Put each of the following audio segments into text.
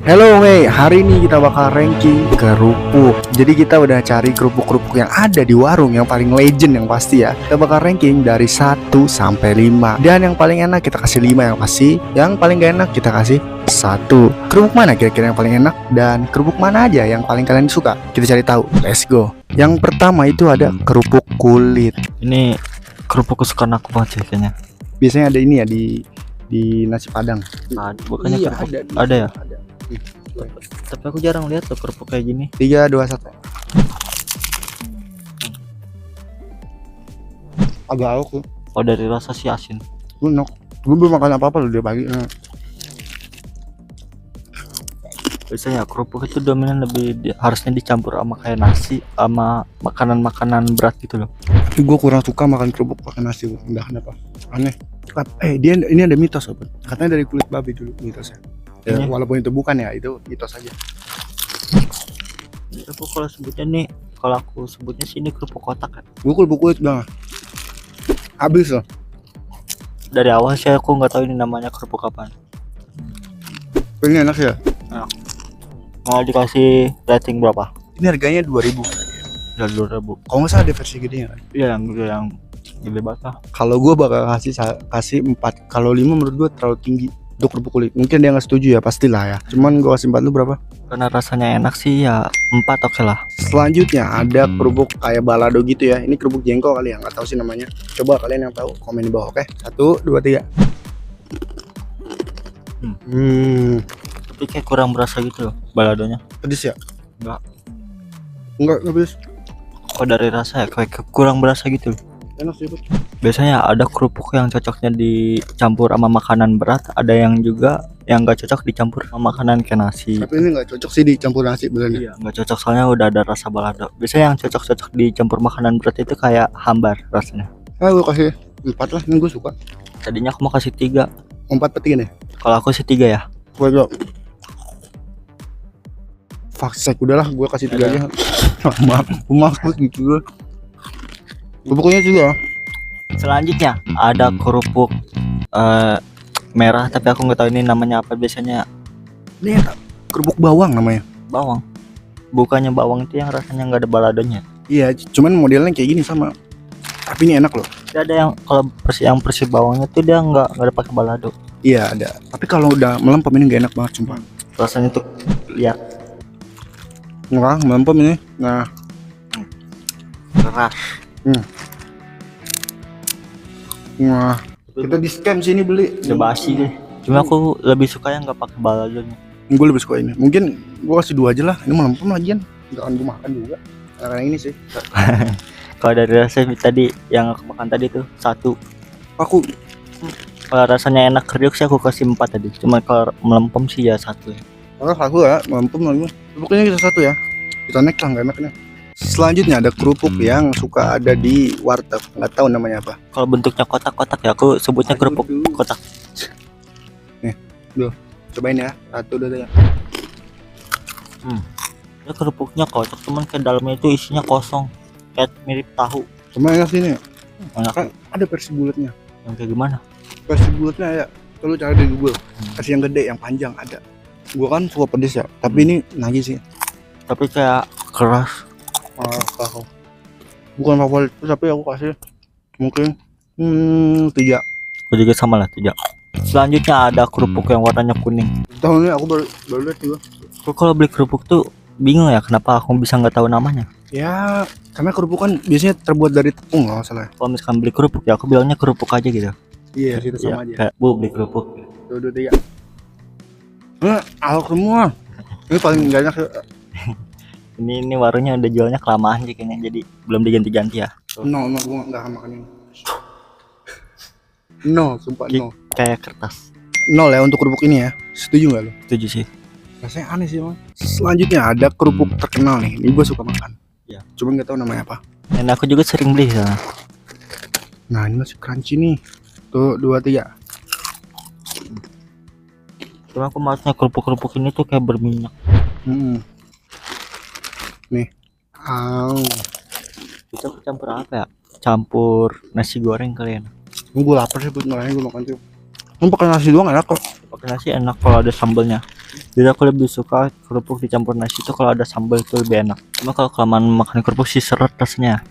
Halo Mei, hari ini kita bakal ranking kerupuk. Jadi kita udah cari kerupuk-kerupuk yang ada di warung yang paling legend yang pasti ya. Kita bakal ranking dari 1 sampai 5. Dan yang paling enak kita kasih 5 yang pasti. Yang paling gak enak kita kasih 1. Kerupuk mana kira-kira yang paling enak dan kerupuk mana aja yang paling kalian suka? Kita cari tahu. Let's go. Yang pertama itu ada kerupuk kulit. Ini kerupuk kesukaan aku banget sih kayaknya. Biasanya ada ini ya di nasi padang. Bukannya Iya, kerupuk ada ya? Ada. Tapi aku jarang lihat loh kerupuk kayak gini. 3, 2, 1. Agak awuk tuh. Oh, dari rasa si asin. Enak. Gue belum makan apa-apa loh dia pagi. Biasanya kerupuk itu dominan harusnya dicampur sama kayak nasi sama makanan-makanan berat gitu loh. Gue kurang suka makan kerupuk pakai nasi. Entah kenapa. Aneh. Dia ini ada mitos sobat. Katanya dari kulit babi dulu mitosnya. Ya, walaupun itu bukan ya, itu mitos aja. Aku kalau sebutnya nih, kalau aku sebutnya sih ini kerupuk kotak kan. Gue kerupuk kulit banget. Habis loh. Dari awal sih aku nggak tahu ini namanya kerupuk apaan. Ini enak ya. Mau dikasih rating berapa? Ini harganya 2000. Ya 2000. Kalau nggak salah ada versi gedenya kan? Iya yang gede banget lah. Kalau gue bakal kasih 4. Kalau 5 menurut gue terlalu tinggi untuk kerupuk kulit. Mungkin dia nggak setuju ya, pastilah ya. Cuman gue kasih 4, lu berapa? Karena rasanya enak sih ya 4 oke lah. Selanjutnya ada kerupuk kayak balado gitu ya. Ini kerupuk jengkol kali ya, nggak tahu sih namanya. Coba kalian yang tahu komen di bawah, oke? 1, 2, 3. Tapi kayak kurang berasa gitu loh baladonya. Pedes ya? Enggak pedes. Kok dari rasa ya kayak kurang berasa gitu loh. Enak sih. Biasanya ada kerupuk yang cocoknya dicampur sama makanan berat, ada yang juga yang nggak cocok dicampur sama makanan kayak nasi. Tapi ini nggak cocok sih dicampur nasi beneran. Iya, nggak cocok soalnya udah ada rasa balado. Biasanya yang cocok dicampur makanan berat itu kayak hambar rasanya. Gue kasih 4 lah, ini gue suka. Tadinya aku mau kasih 3. 4 per 3 nih. Kalau aku sih 3 ya. Gue juga. Faksek udahlah, gue kasih 3 aja. Maaf gitu. Kerupuknya juga. Selanjutnya ada kerupuk merah, tapi aku nggak tahu ini namanya apa. Biasanya Ini kerupuk bawang namanya. bawang. Bukannya bawang itu yang rasanya nggak ada baladonya. Iya, cuman modelnya kayak gini sama. Tapi ini enak loh. Dia ada yang kalau persi bawangnya tuh dia nggak ada pakai balado. Iya ada. Tapi kalau udah melempem ini gak enak banget sumpah. Rasanya tuh lihat Nggak melempem ini. Nah, keras. Wah, kita di scam sini beli. Udah basi deh. Cuma aku lebih suka yang nggak pakai baladonya. Gue lebih suka ini. Mungkin gue kasih 2 aja lah. Ini melempem lagian. Gak akan gue makan juga. Karena ini sih. Kalau dari rasa tadi yang aku makan tadi tuh 1. Aku Kalau rasanya enak kriuk sih aku kasih 4 tadi. Cuma kalau melempem sih ya 1 ya. kalau aku ya melempem lagi. Pokoknya kita 1 ya. Kita next lah gak enaknya. Selanjutnya ada kerupuk yang suka ada di warteg. Nggak tahu namanya apa. Kalau bentuknya kotak-kotak ya aku sebutnya kerupuk kotak. Nih, duh. Cobain ya. 1, 2, 3. Ya kerupuknya kotak, cuman ke dalamnya itu isinya kosong. Kayak mirip tahu. Cuma enak sini. Enak. Kan ada versi bulatnya. Yang kayak gimana? Versi bulatnya ya. Kalau cara dari Google. Versi yang gede, yang panjang ada. Gua kan suka pedes ya. Tapi ini nagih sih. Tapi kayak keras. Bukan favorit tapi aku kasih mungkin 3. Aku juga sama lah 3. Selanjutnya ada kerupuk yang warnanya kuning. Tahun ini aku baru lihat juga. Aku kalau beli kerupuk tuh bingung ya kenapa aku bisa nggak tahu namanya. Ya karena kerupuk kan biasanya terbuat dari tepung nggak salah. Kalau misalkan beli kerupuk ya aku bilangnya kerupuk aja gitu. Iya itu Ya, sama aja. kayak bu beli kerupuk. 1, 2, 3. Alok semua. Ini paling gak enak. Ini warungnya udah jualnya kelamaan sih kayaknya, jadi belum diganti-ganti ya. No, gua nggak akan makan ini. No, sumpah no. Kayak kertas. 0 ya untuk kerupuk ini ya. Setuju nggak lo? Setuju sih. Rasanya aneh sih emang. Selanjutnya ada kerupuk terkenal nih. Ini gue suka makan. Ya. Cuma nggak tahu namanya apa. Dan aku juga sering beli sana. Nah ini masih crunchy nih. Tuh 2, 3. Cuma aku maksudnya kerupuk-kerupuk ini tuh kayak berminyak. Nih. Itu aku campur apa ya? Campur nasi goreng kalian. Gue lapar sih buat makannya, gue makan tuh. Pakai nasi doang enak kok. Dicampur nasi enak kalau ada sambelnya. Jadi aku lebih suka kerupuk dicampur nasi itu kalau ada sambal itu lebih enak. Cuma kalau kelamaan makan kerupuk sih seret rasanya.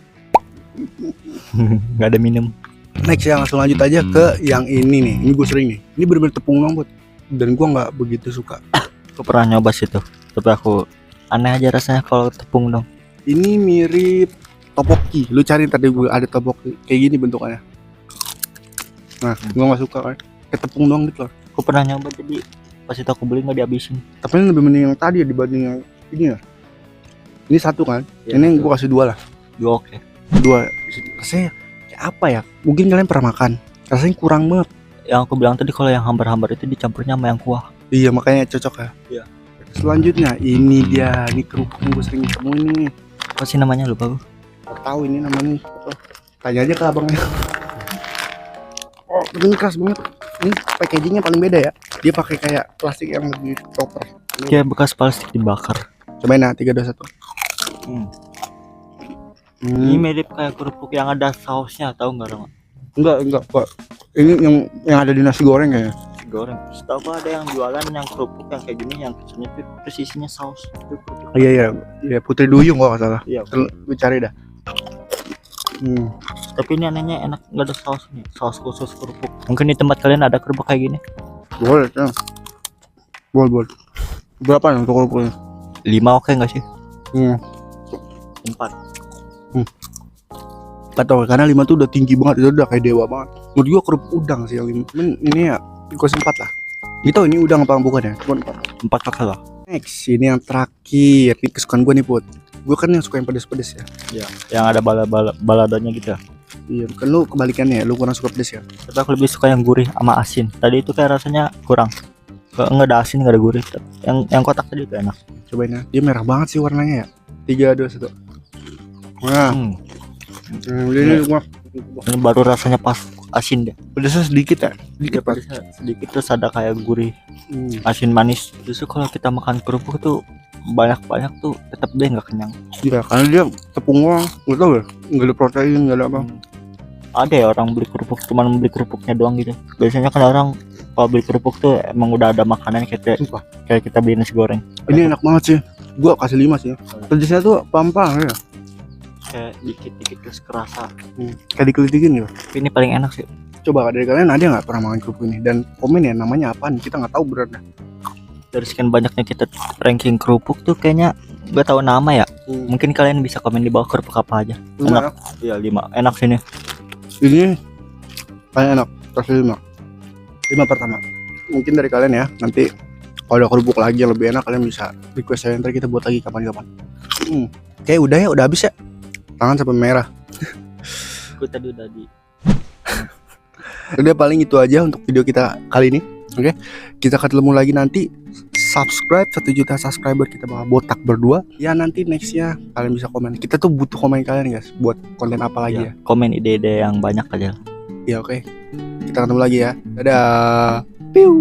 Nggak ada minum. Next ya, langsung lanjut aja ke yang ini nih. Ini gue sering nih. Ini bener-bener tepung banget. Dan gue nggak begitu suka. Aku pernah nyoba situ, tapi aku aneh aja rasanya kalau tepung dong. Ini mirip topoki. Lu cari tadi gue ada topoki kayak gini bentukannya. Nah, gue nggak suka kan. Kayak tepung doang gitu loh. Aku pernah nyoba jadi pas itu aku beli nggak dihabisin. Tapi ini lebih mending yang tadi ya dibanding yang ini ya. Ini satu kan. Ya, Ini gue kasih 2 lah. juga oke. 2. Rasanya kayak apa ya? Mungkin kalian pernah makan. Rasanya kurang banget. Yang aku bilang tadi kalau yang hambar-hambar itu dicampurnya sama yang kuah. Iya, makanya cocok ya. Iya. Selanjutnya ini dia, ini kerupuk yang gue sering ketemu ini. Apa sih namanya, lupa gue. Gak tahu ini namanya apa. Tanya aja ke abangnya. Oh, ini keras banget. Ini packagingnya paling beda ya. Dia pakai kayak plastik yang lebih proper. Kayak bekas plastik dibakar. Cobain ya, 3, 2, 1. Ini mirip kayak kerupuk yang ada sausnya, tahu nggak Rama? Enggak, Pak. Ini yang ada di nasi goreng kayaknya. Goreng. Setahu gua ada yang jualan yang kerupuk yang kayak gini, yang kecilnya itu terus isinya saus. Itu kerupuk. Iya, Putri Duyung kok nggak salah. Iya. Lu cari dah. Tapi ini anehnya enak, nggak ada saus nih, saus khusus kerupuk. Mungkin di tempat kalian ada kerupuk kayak gini? Boleh, ya. Boleh. Berapa nih untuk kerupuknya? 5 oke nggak sih? 4. 4 tau, karena 5 tuh udah tinggi banget, itu udah kayak dewa banget. Menurut gua kerupuk udang sih yang 5. Ini ya, gua 4 lah. Gitu ini udang apa bukan ya? Gua 4. 4 oke lah. Next, ini yang terakhir. Ini kesukaan gua nih, Put. Gua kan yang suka yang pedes-pedes ya. Iya. Yang ada baladanya gitu ya. Iya, kan lu kebalikannya ya, lu kurang suka pedes ya. Tapi aku lebih suka yang gurih sama asin. Tadi itu kayak rasanya kurang. Nggak ada asin, nggak ada gurih. Yang kotak tadi itu enak. Cobain ya. Dia merah banget sih warnanya ya. 3, 2, 1. Nah, ini gua Ini baru rasanya pas asin deh. pedesnya sedikit ya. Sedikit pas. Pedasnya sedikit terus ada kayak gurih, asin manis. Justru kalau kita makan kerupuk tuh banyak tuh tetap deh nggak kenyang. Iya, karena dia tepung doang. Nggak tahu ya. Nggak ada protein, nggak ada apa. Ada ya orang beli kerupuk cuman beli kerupuknya doang gitu. Biasanya kan orang kalau beli kerupuk tuh emang udah ada makanan Sumpah. kayak kita beli nasi goreng. Ini enak banget sih. Gua kasih 5 sih. Pedesnya tuh pampang ya. Kayak dikit-dikit terus kerasa. Kayak dikelitikin gitu. Tapi ini paling enak sih. Coba dari kalian ada nggak pernah makan kerupuk ini? Dan komen ya namanya apaan? Kita nggak tahu beratnya. Dari sekian banyaknya kita ranking kerupuk tuh kayaknya gak tahu nama ya. Mungkin kalian bisa komen di bawah kerupuk apa aja. Enak. Iya 5. Enak sini. Ini paling enak. Kasih 5. 5 pertama. Mungkin dari kalian ya. Nanti kalau ada kerupuk lagi yang lebih enak, kalian bisa request saya, ntar kita buat lagi kapan-kapan. Kayak udah ya, udah habis ya. Tangan sampai merah. Gue tadi udah di. Udah paling itu aja untuk video kita kali ini. Oke, kita ketemu lagi nanti. Subscribe 1 juta subscriber, kita bakal botak berdua. Ya nanti nextnya kalian bisa komen. Kita tuh butuh komen kalian guys, buat konten apa lagi ya. Komen ide-ide yang banyak aja. Ya oke. Kita ketemu lagi ya. Dadah. Piu.